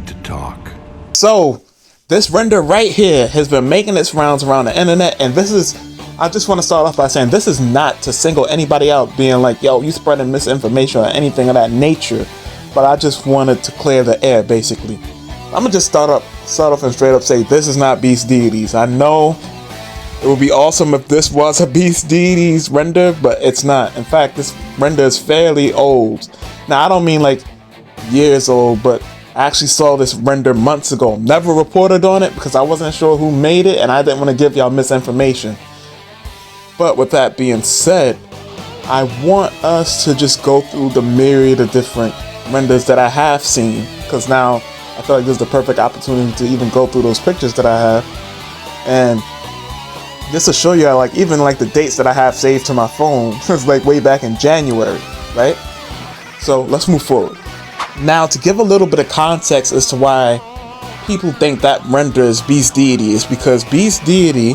to talk. So, this render right here has been making its rounds around the internet, and this is, I just want to start off by saying this is not to single anybody out being like, yo, you spreading misinformation or anything of that nature, but I just wanted to clear the air, basically. I'm gonna just start off and straight up say this is not Beast Deities. I know it would be awesome if this was a Beast Deities render, but it's not. In fact, this render is fairly old. Now, I don't mean like years old, but I actually saw this render months ago. Never reported on it because I wasn't sure who made it and I didn't want to give y'all misinformation. But with that being said, I want us to just go through the myriad of different renders that I have seen, because now I feel like this is the perfect opportunity to even go through those pictures that I have, and just to show you like even like the dates that I have saved to my phone since like way back in January, right? So let's move forward. Now, to give a little bit of context as to why people think that render is Beast Deity is because Beast Deity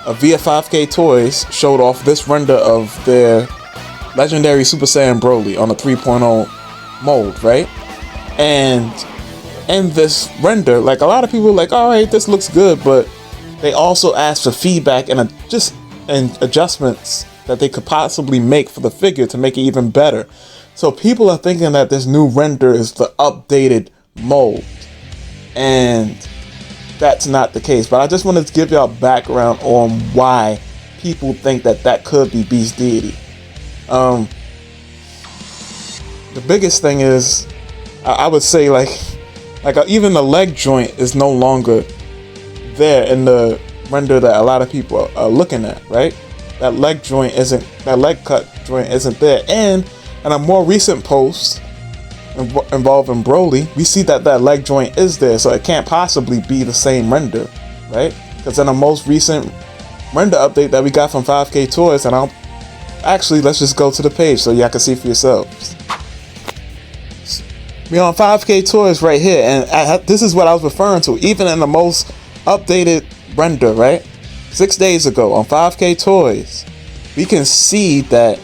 of VF5K Toys showed off this render of their legendary Super Saiyan Broly on a 3.0 mold, right? And in this render, like a lot of people were like, all right, this looks good, but they also asked for feedback and adjustments that they could possibly make for the figure to make it even better. So people are thinking that this new render is the updated mold, and that's not the case. But I just wanted to give y'all background on why people think that that could be Beast Deity. The biggest thing is, I would say like even the leg joint is no longer there in the render that a lot of people are looking at, right? That leg cut joint isn't there. And in a more recent post involving Broly, we see that leg joint is there, so it can't possibly be the same render, right? Because in the most recent render update that we got from 5K Toys, and let's just go to the page so y'all can see for yourselves. We're on 5K Toys right here, and this is what I was referring to. Even in the most updated render, right? 6 days ago on 5K Toys, we can see that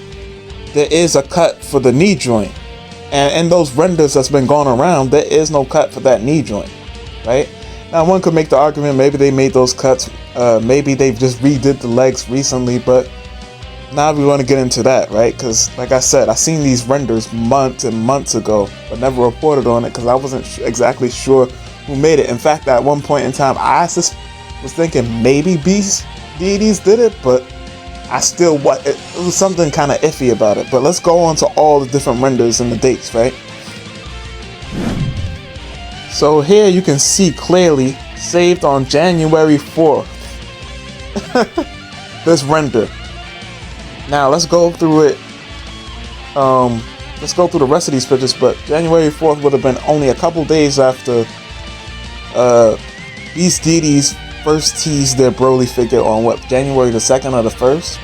there is a cut for the knee joint. And in those renders that's been going around, there is no cut for that knee joint, right? Now, one could make the argument maybe they made those cuts, maybe they've just redid the legs recently, but now we want to get into that, right? Because like I said, I seen these renders months and months ago, but never reported on it because I wasn't exactly sure who made it. In fact, at one point in time, I was thinking maybe Beast Deities did it, but it was something kind of iffy about it. But let's go on to all the different renders and the dates, right? So here you can see clearly, saved on January 4th, this render. Now let's go through it. Let's go through the rest of these pictures, but January 4th would have been only a couple days after Beast Deities first teased their Broly figure on January the 2nd or the 1st,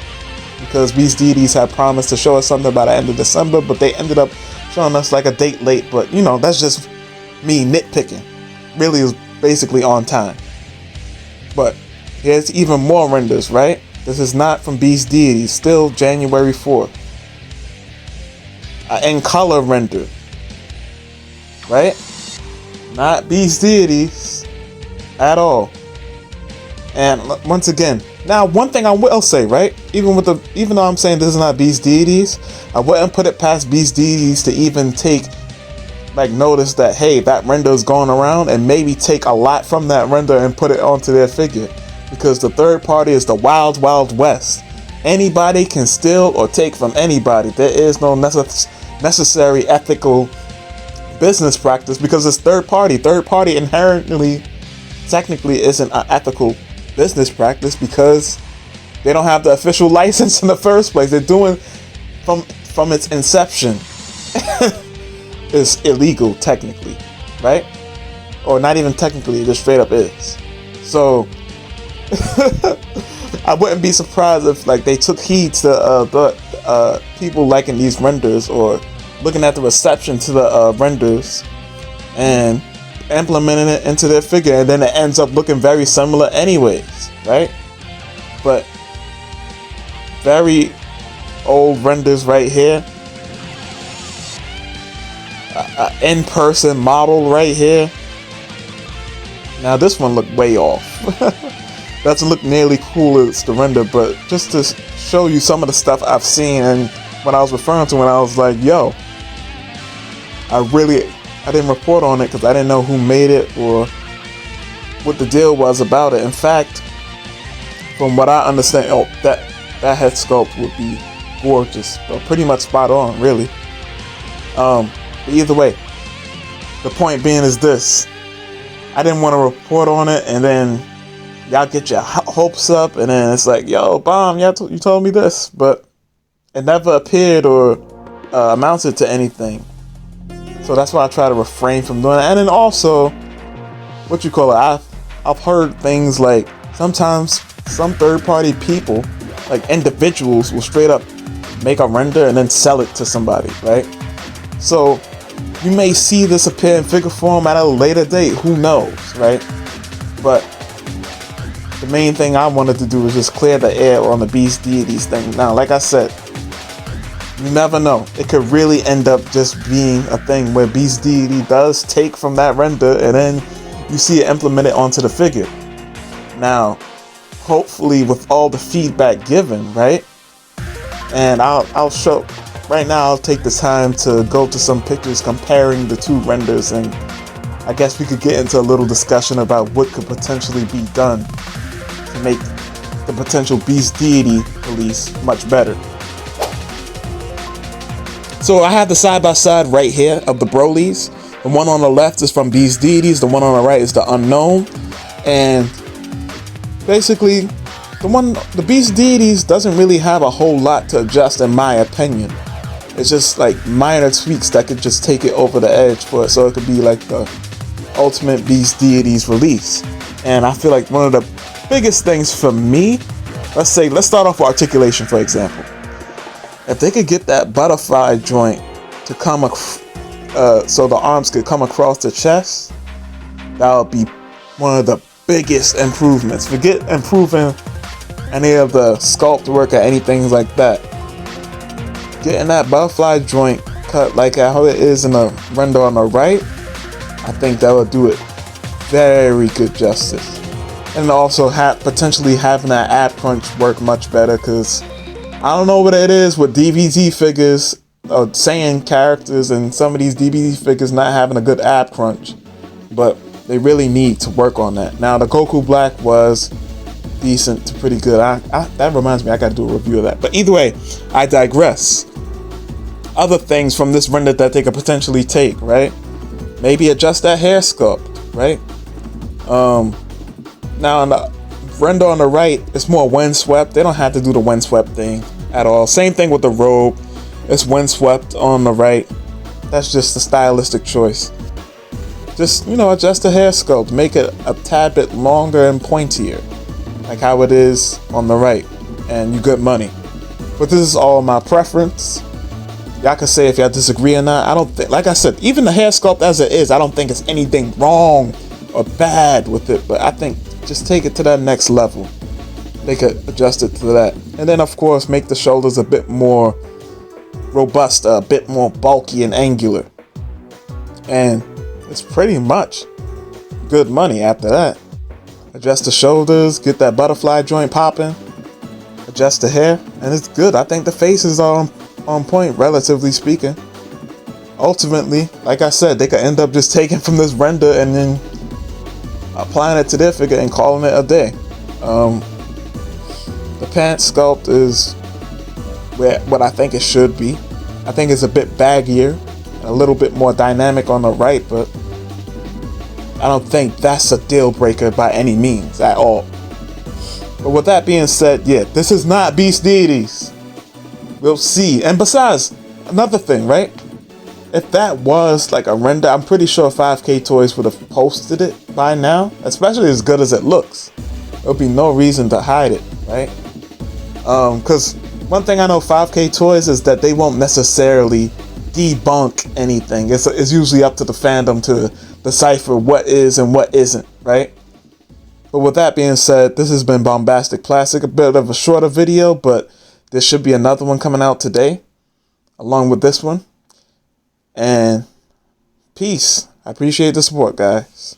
because Beast Deities had promised to show us something by the end of December, but they ended up showing us like a date late. But you know, that's just me nitpicking. Really, is basically on time. But here's even more renders, right? This is not from Beast Deity, still January 4th. In color render, right? Not Beast Deities at all. And once again, now one thing I will say, right? Even though I'm saying this is not Beast Deities, I wouldn't put it past Beast Deities to even take notice that, hey, that render is going around, and maybe take a lot from that render and put it onto their figure. Because the third party is the wild, wild west. Anybody can steal or take from anybody. There is no necessary ethical business practice because it's third party. Third party inherently, technically, isn't an ethical business practice because they don't have the official license in the first place. They're doing from its inception. It's illegal technically, right? Or not even technically, it just straight up is. So I wouldn't be surprised if they took heed to the people liking these renders or looking at the reception to the renders and implementing it into their figure, and then it ends up looking very similar anyways, right? But very old renders right here. In-person model right here. Now this one looked way off. Doesn't look nearly cool as the render, but just to show you some of the stuff I've seen and what I was referring to when I was like, yo, I didn't report on it because I didn't know who made it or what the deal was about it. In fact, from what I understand, that head sculpt would be gorgeous, but pretty much spot on, really. But either way, the point being is this: I didn't want to report on it, and then y'all get your hopes up, and then it's like, yo, Bomb, you told me this, but it never appeared or amounted to anything. So that's why I try to refrain from doing it. And then also, I've heard things like sometimes some third-party people, like individuals, will straight up make a render and then sell it to somebody, right? So you may see this appear in figure form at a later date, who knows, right? But the main thing I wanted to do was just clear the air on the Beast Deities thing. Now, like I said, you never know. It could really end up just being a thing where Beast Deity does take from that render and then you see it implemented onto the figure. Now, hopefully with all the feedback given, right? And I'll show, right now I'll take the time to go to some pictures comparing the two renders, and I guess we could get into a little discussion about what could potentially be done to make the potential Beast Deity release much better. So I have the side-by-side right here of the Brolys. The one on the left is from Beast Deities, the one on the right is the Unknown. And basically, the Beast Deities doesn't really have a whole lot to adjust, in my opinion. It's just like minor tweaks that could just take it over the edge for it, so it could be like the ultimate Beast Deities release. And I feel like one of the biggest things for me, let's start off with articulation, for example. If they could get that butterfly joint to come so the arms could come across the chest, that would be one of the biggest improvements. Forget improving any of the sculpt work or anything like that. Getting that butterfly joint cut like how it is in the render on the right, I think that would do it very good justice. And also potentially having that ab crunch work much better, because I don't know what it is with DBZ figures, Saiyan characters, and some of these DBZ figures not having a good ab crunch, but they really need to work on that. Now the Goku Black was decent to pretty good. That reminds me, I gotta do a review of that. But either way, I digress. Other things from this render that they could potentially take, right? Maybe adjust that hair sculpt, right? Now on the render on the right, it's more windswept. They don't have to do the windswept thing at all. Same thing with the robe. It's windswept on the right. That's just a stylistic choice. Just, adjust the hair sculpt. Make it a tad bit longer and pointier, like how it is on the right, and you good money. But this is all my preference. Y'all can say if y'all disagree or not. I don't think, like I said, even the hair sculpt as it is, I don't think it's anything wrong or bad with it, but I think just take it to that next level. They could adjust it to that. And then of course make the shoulders a bit more robust, a bit more bulky and angular. And it's pretty much good money after that. Adjust the shoulders, get that butterfly joint popping, adjust the hair, and it's good. I think the faces are on point, relatively speaking. Ultimately, like I said, they could end up just taking from this render and then applying it to their figure and calling it a day. The pants sculpt is what I think it should be. I think it's a bit baggier, a little bit more dynamic on the right, but I don't think that's a deal breaker by any means at all. But with that being said, yeah, this is not Beast Deities. We'll see. And besides, another thing, right? If that was like a render, I'm pretty sure 5K Toys would have posted it by now, especially as good as it looks. There'll be no reason to hide it, right? Because one thing I know 5K Toys is that they won't necessarily debunk anything. It's usually up to the fandom to decipher what is and what isn't, right? But with that being said, this has been Bombastic Plastic, a bit of a shorter video, but there should be another one coming out today, along with this one. And peace. I appreciate the support, guys.